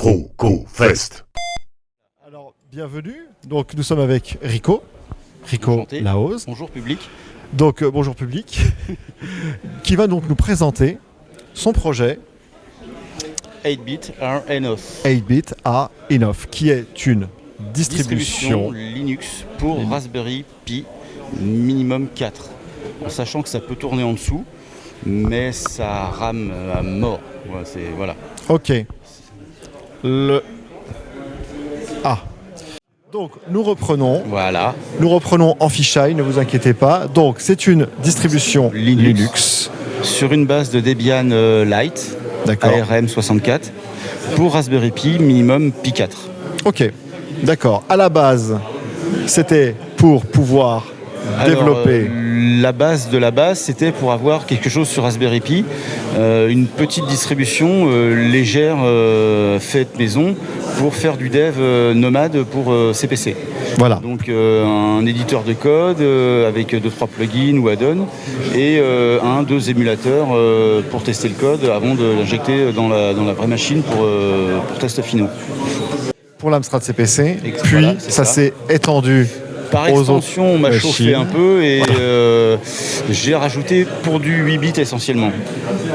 CrocoFest. Alors, bienvenue. Donc, nous sommes avec Rico Enchanté. Lahoz. Bonjour public. Donc, bonjour public, qui va donc nous présenter son projet 8-bit are enough. 8-bit are enough, qui est une distribution Linux pour Raspberry Pi minimum 4. En sachant que ça peut tourner en dessous, mais ça rame à mort. Voilà. Ok. Donc nous reprenons Voilà. en fichaille, ne vous inquiétez pas. Donc c'est une distribution Linux. Sur une base de Debian Lite, D'accord. ARM 64, pour Raspberry Pi minimum Pi 4. Ok, d'accord. À la base, c'était pour pouvoir développer. La base de la base, c'était pour avoir quelque chose sur Raspberry Pi, une petite distribution légère faite maison pour faire du dev nomade pour CPC. Voilà. Donc un éditeur de code avec 2-3 plugins ou add-ons et 2 émulateurs pour tester le code avant de l'injecter dans la vraie machine pour tests finaux. Pour l'Amstrad CPC, Et puis voilà, c'est ça ça. s'est étendu. Par aux extension, on m'a autres chauffé machines. un peu et j'ai rajouté pour du 8 bits essentiellement.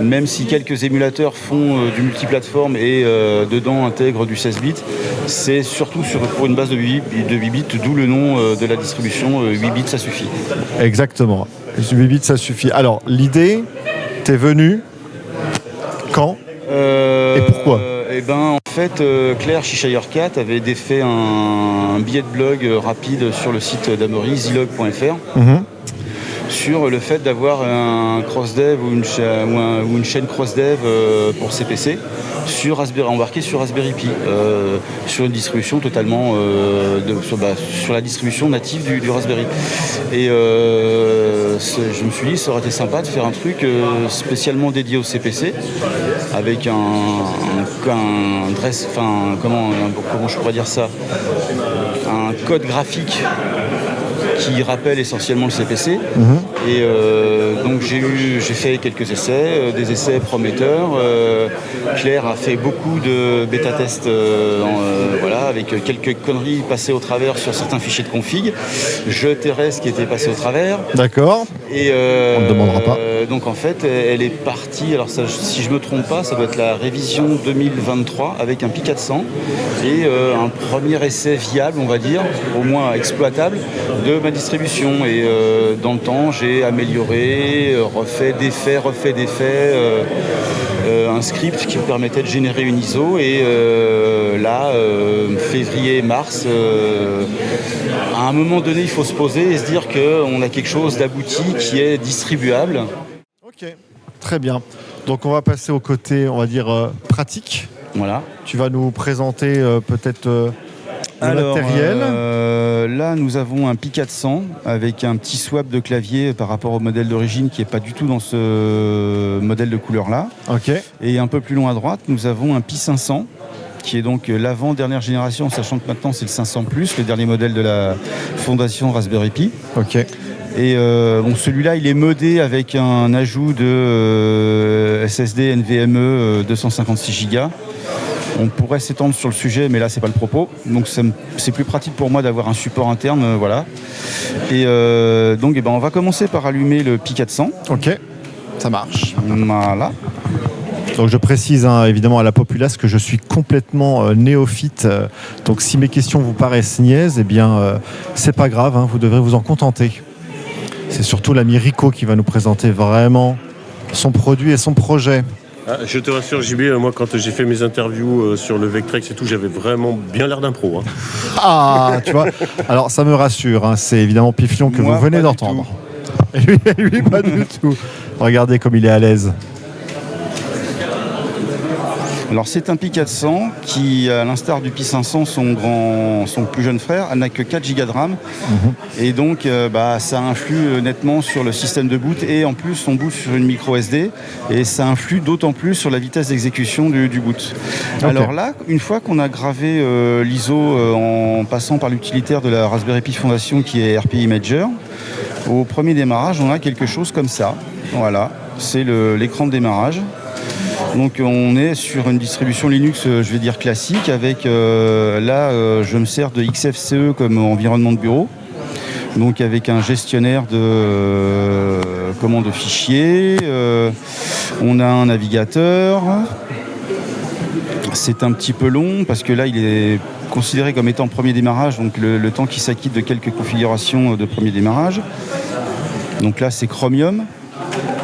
Même si quelques émulateurs font du multiplateforme et dedans intègrent du 16 bits, c'est surtout pour une base de 8 bits, d'où le nom de la distribution 8 bits ça suffit. Exactement. 8 bits, ça suffit. Alors, l'idée, t'es venu quand et pourquoi? En fait, Claire Cheshire Cat avait fait un billet de blog rapide sur le site d'Amory, zilog.fr, sur le fait d'avoir un cross-dev ou une chaîne cross-dev pour CPC embarqué sur Raspberry Pi, sur une distribution totalement sur la distribution native du Raspberry. Et je me suis dit, ça aurait été sympa de faire un truc spécialement dédié au CPC, avec comment je pourrais dire ça, un code graphique qui rappelle essentiellement le CPC. Et donc j'ai fait quelques essais, des essais prometteurs. Claire a fait beaucoup de bêta-tests avec quelques conneries passées au travers sur certains fichiers de config. Je tairai ce qui était passé au travers. D'accord. Et on ne demandera pas. Donc en fait, elle est partie, alors ça, si je me trompe pas, ça doit être la révision 2023 avec un Pi 400 et un premier essai viable, on va dire, au moins exploitable, de ma distribution. Et dans le temps, j'ai amélioré, refait des faits, un script qui me permettait de générer une ISO. Et février-mars, à un moment donné, il faut se poser et se dire qu'on a quelque chose d'abouti qui est distribuable. Ok, très bien. Donc on va passer au côté, on va dire, pratique. Voilà. Tu vas nous présenter peut-être le matériel. Là, nous avons un Pi 400 avec un petit swap de clavier par rapport au modèle d'origine qui n'est pas du tout dans ce modèle de couleur-là. Ok. Et un peu plus loin à droite, nous avons un Pi 500 qui est donc l'avant-dernière génération, sachant que maintenant c'est le 500+, le dernier modèle de la fondation Raspberry Pi. Ok. Et celui-là, il est modé avec un ajout de SSD NVMe 256 Go. On pourrait s'étendre sur le sujet, mais là, c'est pas le propos. Donc, c'est plus pratique pour moi d'avoir un support interne, voilà. Et on va commencer par allumer le Pi 400. Ok, ça marche. Voilà. Donc je précise évidemment à la populace que je suis complètement néophyte. Donc si mes questions vous paraissent niaises, c'est pas grave, vous devrez vous en contenter. C'est surtout l'ami Rico qui va nous présenter vraiment son produit et son projet. Je te rassure JB, moi quand j'ai fait mes interviews sur le Vectrex et tout, j'avais vraiment bien l'air d'un pro. Ah, tu vois. Alors ça me rassure, c'est évidemment Piflion que Moi, vous venez pas du d'entendre. Et lui, pas du tout. Regardez comme il est à l'aise. Alors c'est un Pi 400 qui, à l'instar du Pi 500, son plus jeune frère, n'a que 4 Go de RAM. Et donc ça influe nettement sur le système de boot et en plus on boot sur une micro SD et ça influe d'autant plus sur la vitesse d'exécution du boot. Okay. Alors là, une fois qu'on a gravé l'ISO en passant par l'utilitaire de la Raspberry Pi Foundation qui est RP Imager, au premier démarrage on a quelque chose comme ça. Voilà, c'est l'écran de démarrage. Donc on est sur une distribution Linux, je vais dire classique, avec je me sers de XFCE comme environnement de bureau. Donc avec un gestionnaire de fichiers, on a un navigateur. C'est un petit peu long parce que là il est considéré comme étant premier démarrage, donc le temps qui s'acquitte de quelques configurations de premier démarrage. Donc là c'est Chromium,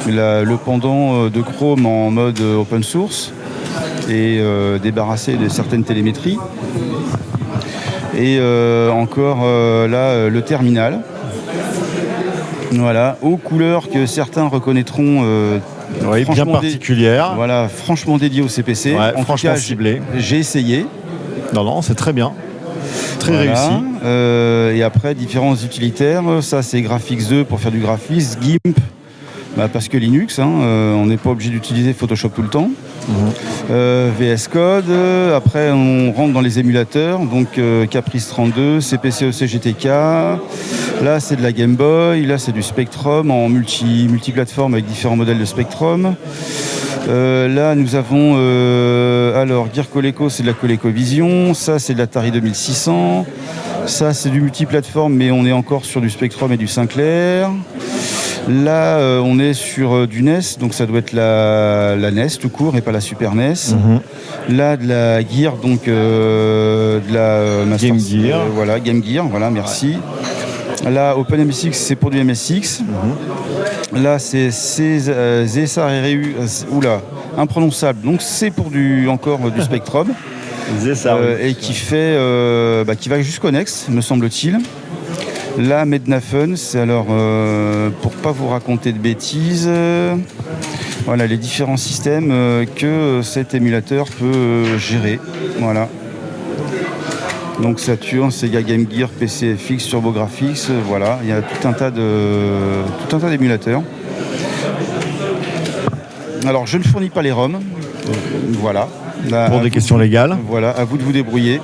le pendant de Chrome en mode open source et débarrassé de certaines télémétries. Et encore là le terminal. Voilà, aux couleurs que certains reconnaîtront. Oui, bien particulière. Voilà, franchement dédié au CPC. Ouais, en franchement tout cas, ciblé. J'ai essayé. Non, c'est très bien. Très réussi. Et après, différents utilitaires. Ça, c'est Graphics 2 pour faire du graphisme. GIMP, parce que Linux, on n'est pas obligé d'utiliser Photoshop tout le temps. VS Code. Après, on rentre dans les émulateurs. Donc, Caprice 32, CPC-EC GTK. Là, c'est de la Game Boy. Là, c'est du Spectrum en multiplateforme avec différents modèles de Spectrum. Là, nous avons Gear Coleco, c'est de la ColecoVision. Ça, c'est de l'Atari 2600. Ça, c'est du multiplateforme, mais on est encore sur du Spectrum et du Sinclair. Là, on est sur du NES, donc ça doit être la NES tout court et pas la Super NES. Là, de la Gear, donc de la Master Game Gear. Game Gear, voilà, merci. Là, OpenMSX, c'est pour du MSX. Là, c'est ZSA RU, imprononçable. Donc, c'est pour encore du Spectrum. Et qui va jusqu'au Next, me semble-t-il. Là, Mednafen, c'est alors, pour pas vous raconter de bêtises, voilà les différents systèmes que cet émulateur peut gérer. Voilà. Donc Saturn, Sega Game Gear, PCFX, TurboGrafx, voilà, il y a tout un tas d'émulateurs. Alors je ne fournis pas les ROM, voilà. Pour des questions légales. Voilà, à vous de vous débrouiller.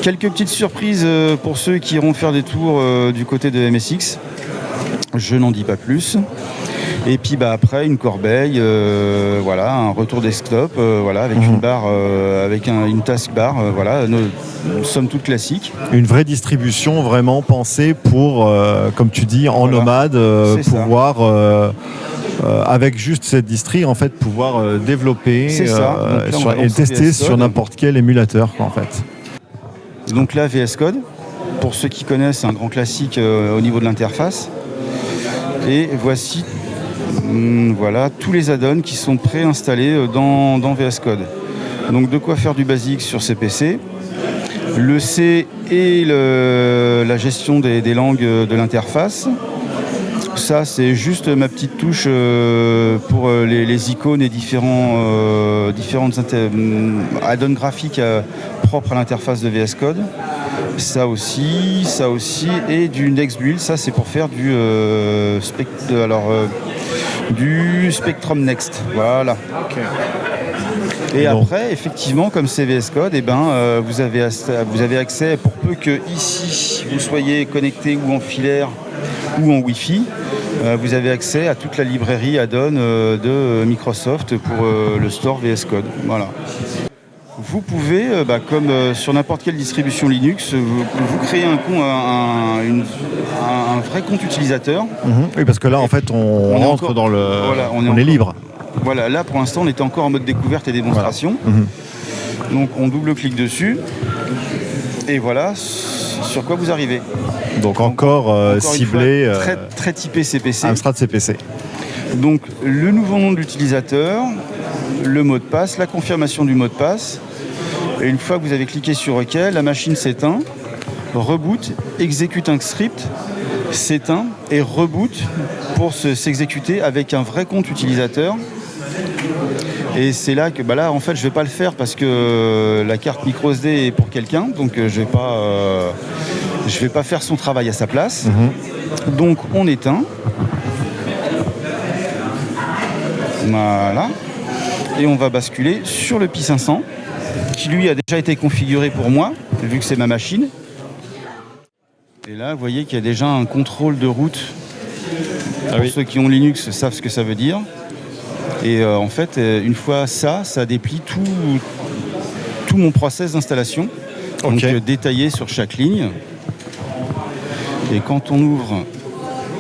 Quelques petites surprises pour ceux qui iront faire des tours du côté de MSX. Je n'en dis pas plus. Et puis après une corbeille, un retour desktop, avec une barre, avec une taskbar, somme toute classique. Une vraie distribution vraiment pensée pour, comme tu dis, en nomade, pouvoir avec juste cette distri en fait pouvoir développer et tester sur n'importe quel émulateur en fait. Donc là, VS Code, pour ceux qui connaissent, c'est un grand classique au niveau de l'interface. Et voici tous les add-ons qui sont préinstallés dans VS Code. Donc de quoi faire du basique sur CPC. Le C et la gestion des langues de l'interface. Ça, c'est juste ma petite touche pour les icônes et différentes add-ons graphiques propres à l'interface de VS Code. Ça aussi, et du NextBuild. Ça, c'est pour faire du Spectrum Next. Voilà. Okay. Et après, effectivement, comme c'est VS Code, vous avez accès, pour peu que ici vous soyez connecté ou en filaire ou en Wi-Fi, vous avez accès à toute la librairie add-on de Microsoft pour le store VS Code. Voilà. Vous pouvez, comme sur n'importe quelle distribution Linux, vous créez un vrai compte utilisateur. Oui, parce que là, en fait, on rentre encore dans le... Voilà, on est libre. Voilà, là, pour l'instant, on était encore en mode découverte et démonstration. Voilà. Donc, on double-clique dessus. Et voilà sur quoi vous arrivez. Donc encore ciblé... Fois, très typé CPC. Amstrad CPC. Donc, le nouveau nom de l'utilisateur, le mot de passe, la confirmation du mot de passe. Et une fois que vous avez cliqué sur OK, la machine s'éteint, reboot, exécute un script, s'éteint et reboot pour s'exécuter avec un vrai compte utilisateur. Et c'est là que, en fait, je vais pas le faire parce que la carte microSD est pour quelqu'un, donc je vais pas faire son travail à sa place. Donc on éteint. Voilà. Et on va basculer sur le Pi 500, qui lui a déjà été configuré pour moi, vu que c'est ma machine. Et là, vous voyez qu'il y a déjà un contrôle de route. Pour ceux qui ont Linux savent ce que ça veut dire. Et en fait, une fois ça déplie tout mon process d'installation. Donc détaillé sur chaque ligne. Et quand on ouvre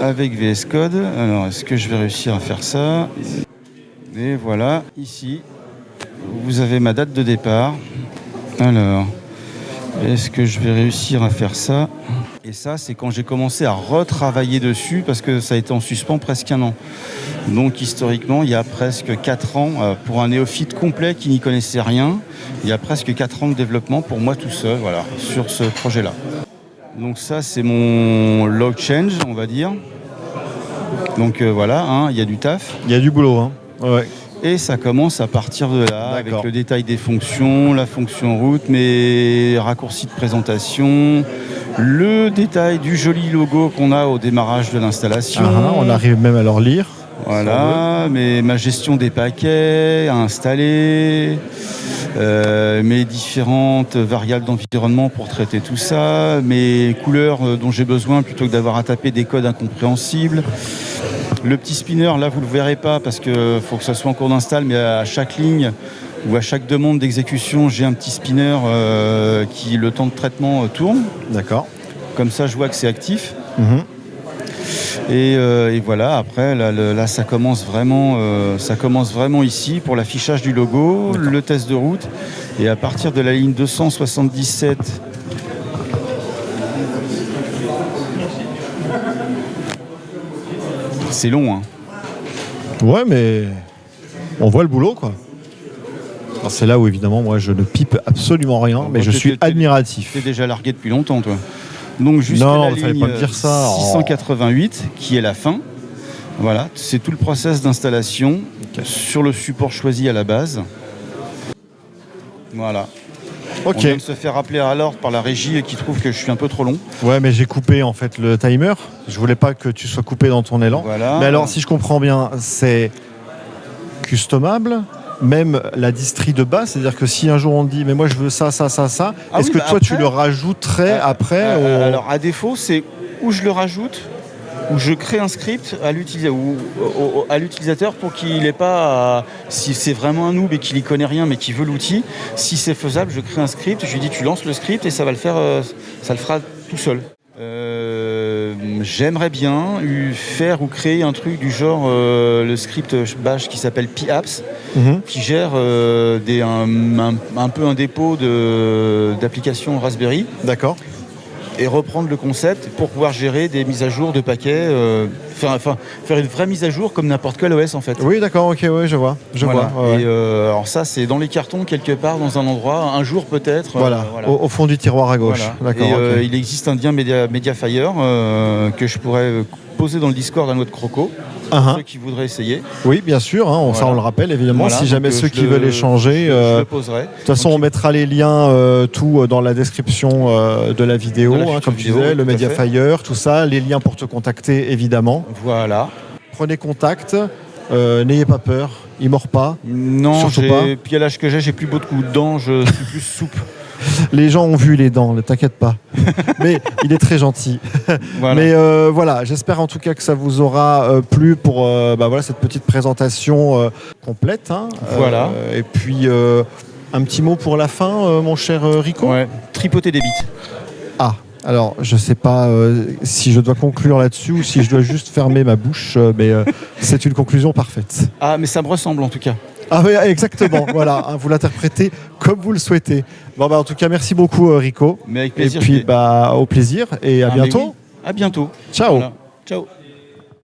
avec VS Code, alors est-ce que je vais réussir à faire ça? Et voilà, ici, vous avez ma date de départ. Alors, est-ce que je vais réussir à faire ça? Et ça, c'est quand j'ai commencé à retravailler dessus parce que ça a été en suspens presque 1 an. Donc historiquement, il y a presque 4 ans, pour un néophyte complet qui n'y connaissait rien, il y a presque 4 ans de développement pour moi tout seul, voilà, sur ce projet-là. Donc ça, c'est mon log change, on va dire. Donc voilà, hein, il y a du taf. Il y a du boulot, hein. Ouais. Et ça commence à partir de là, avec le détail des fonctions, la fonction route, mes raccourcis de présentation, le détail du joli logo qu'on a au démarrage de l'installation. On arrive même à leur lire. Voilà, ma gestion des paquets à installer, mes différentes variables d'environnement pour traiter tout ça, mes couleurs dont j'ai besoin plutôt que d'avoir à taper des codes incompréhensibles. Le petit spinner, là, vous ne le verrez pas parce qu'il faut que ça soit en cours d'install, mais à chaque ligne ou à chaque demande d'exécution, j'ai un petit spinner qui, le temps de traitement, tourne. D'accord. Comme ça, je vois que c'est actif. Et voilà, après, là, ça commence vraiment ici pour l'affichage du logo, le test de route. Et à partir de la ligne 277, c'est long, hein. Ouais, mais on voit le boulot, quoi. Alors, c'est là où, évidemment, moi, je ne pipe absolument rien, mais je suis admiratif. T'es déjà largué depuis longtemps, toi. Donc, jusqu'à la ligne pas me dire ça. 688, qui est la fin. Voilà, c'est tout le process d'installation sur le support choisi à la base. Voilà. On vient de se faire rappeler à l'ordre par la régie qui trouve que je suis un peu trop long. Ouais, mais j'ai coupé en fait le timer. Je voulais pas que tu sois coupé dans ton élan. Voilà. Mais alors, si je comprends bien, c'est customable, même la distri de base. C'est-à-dire que si un jour on te dit, mais moi je veux ça, est-ce que toi après, tu le rajouterais après Alors, à défaut, c'est où je le rajoute, où je crée un script à l'utilisateur pour qu'il n'ait pas, si c'est vraiment un noob et qu'il n'y connaît rien mais qu'il veut l'outil, si c'est faisable, je crée un script, je lui dis tu lances le script et ça va le faire, ça le fera tout seul. J'aimerais bien faire ou créer un truc du genre le script bash qui s'appelle PApps, qui gère un peu un dépôt d'applications Raspberry. D'accord. Et reprendre le concept pour pouvoir gérer des mises à jour de paquets, faire une vraie mise à jour comme n'importe quel OS en fait. Oui, d'accord, ok, ouais, je vois. Voilà. Et alors ça, c'est dans les cartons quelque part, dans un endroit, un jour peut-être. Voilà, au fond du tiroir à gauche. Voilà. D'accord. Et il existe un lien Mediafire que je pourrais poser dans le Discord à Noix de Croco. Ceux qui voudraient essayer. Oui, bien sûr, hein, ça on le rappelle évidemment. Voilà, si jamais ceux qui veulent échanger, je le poserai. De toute façon, on mettra les liens tout dans la description de la vidéo, comme tu disais, le Mediafire, tout ça, les liens pour te contacter évidemment. Voilà. Prenez contact, n'ayez pas peur, il mord pas. Non, puis à l'âge que j'ai plus beaucoup de dents, je suis plus souple. Les gens ont vu les dents, ne t'inquiète pas. Mais il est très gentil. Voilà. Mais voilà, j'espère en tout cas que ça vous aura plu pour cette petite présentation complète. Hein. Voilà. Et puis, un petit mot pour la fin, mon cher Rico. Ouais, tripoter des bits. Ah, alors je sais pas si je dois conclure là-dessus ou si je dois juste fermer ma bouche, mais c'est une conclusion parfaite. Ah, mais ça me ressemble en tout cas. Ah oui, exactement, voilà, hein, vous l'interprétez comme vous le souhaitez. Bon, en tout cas, merci beaucoup Rico. Mais avec plaisir. Et puis au plaisir et à bientôt. Oui. À bientôt. Ciao. Voilà. Ciao.